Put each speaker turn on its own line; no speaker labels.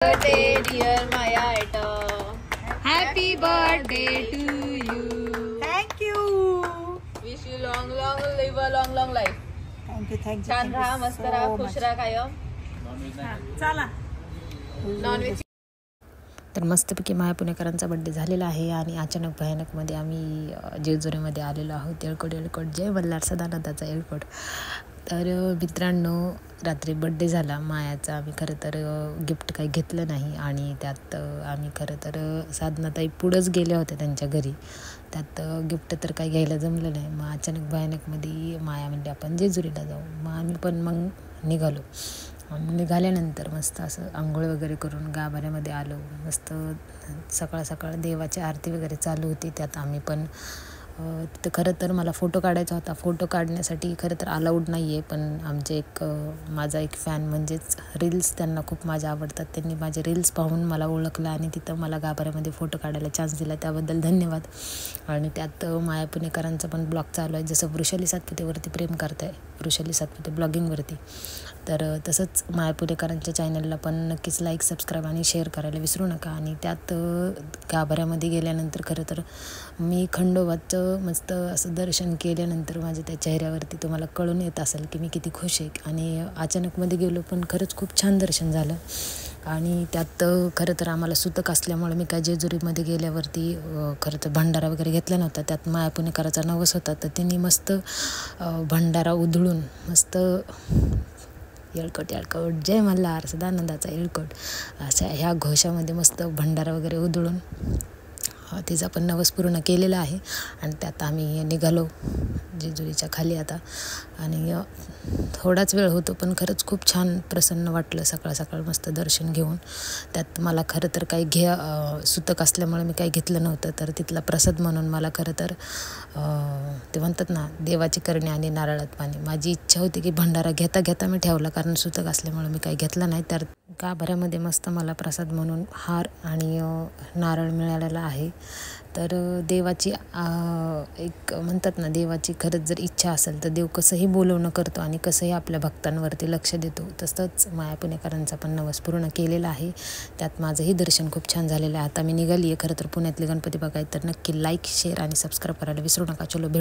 birthday, dear Maya Etta.
Happy birthday to you.
Thank you.
Wish you long live a long life.
Thank you.
छान राहा, मस्त राहा, खुश राहा कायम.
चला.
नॉनव्हेज.
तर मस्तपैकी माया पुणेकरांचा बड्डे झालेला आहे आणि अचानक भयानकमध्ये आम्ही जेजुरीमध्ये आलेलो आहोत. येळकोट जय मल्हार सदानंदाचा येळकोट. तर मित्रांनो, रात्री बड्डे झाला मायाचा. आम्ही खरं तर गिफ्ट काही घेतलं नाही आणि त्यात आम्ही खरं तर साधनाताई पुढंच गेल्या होत्या त्यांच्या घरी. त्यात गिफ्ट तर काही घ्यायला जमलं नाही. मग अचानक भयानकमध्ये माया म्हणजे आपण जेजुरीला जाऊ. मग आम्ही पण मग निघालो. निघाल्यानंतर मस्त असं आंघोळ वगैरे करून गाभाऱ्यामध्ये आलो. मस्त सकाळ देवाची आरती वगैरे चालू होती. त्यात आम्ही पण तिथं खरं तर मला फोटो काढायचा होता. फोटो काढण्यासाठी खरं तर अलाउड नाही आहे, पण आमचे माझा एक फॅन म्हणजेच रील्स त्यांना खूप माझ्या आवडतात. त्यांनी माझे रील्स पाहून मला ओळखलं आणि तिथं मला गाभाऱ्यामध्ये फोटो काढायला चान्स दिला, त्याबद्दल धन्यवाद. आणि त्यात माया पुणेकरांचा पण ब्लॉग चालू आहे. जसं वृषाली सातपुतेवरती प्रेम करताय, वृषाली सातपुते ब्लॉगिंगवरती, तर तसंच माया पुणेकरांच्या चॅनलला पण नक्कीच लाईक, सबस्क्राईब आणि शेअर करायला विसरू नका. आणि त्यात गाभाऱ्यामध्ये गेल्यानंतर खरं तर मी खंडोबाचं मस्त असं दर्शन केल्यानंतर माझ्या त्या चेहऱ्यावरती तुम्हाला कळून येत असेल की मी किती खुश आहे. आणि अचानकमध्ये गेलो पण खरंच खूप छान दर्शन झालं. आणि त्यात खरं तर आम्हाला सुतक असल्यामुळे मी काय जेजुरीमध्ये गेल्यावरती खरं तर भंडारा वगैरे घेतला नव्हता. त्यात माया पुणेकराचा नवस होता, तर त्यांनी मस्त भंडारा उधळून मस्त येळकोट जय मल्हार सदानंदाचा येळकोट अशा ह्या घोषामध्ये मस्त भंडारा वगैरे उधळून तिचा पण नवस पूर्ण केलेला आहे. आणि त्यात आम्ही निघालो जेजुरीच्या खाली आता. आणि थोडाच वेळ होतो पण खरंच खूप छान प्रसन्न वाटलं सकाळ मस्त दर्शन घेऊन. त्यात मला खरं तर काही सुतक असल्यामुळे मी काही घेतलं नव्हतं, तर तिथला प्रसाद म्हणून मला खरं तर ते म्हणतात ना, देवाची करणी आणि नारळात पाणी. माझी इच्छा होती की भंडारा घेता मी ठेवला, कारण सुतक असल्यामुळे मी काही घेतलं नाही. तर गाभाऱ्यामध्ये मस्त मला प्रसाद म्हणून हार आणि नारळ मिळालेला आहे. तर देवाची एक म्हणतात ना, देवाची खरंच जर इच्छा असेल तर देव कसंही बोलवणं करतो आणि कसंही आपल्या भक्तांवरती लक्ष देतो. तसंच माया पुणेकरांचा पण नवस पूर्ण केलेला आहे. त्यात माझंही दर्शन खूप छान झालेलं आहे. आता मी निघाली आहे खरं तर पुण्यातले गणपती बघायला. तर नक्की लाईक, शेअर आणि सबस्क्राईब करायला विसरू नका. चलो भेटू.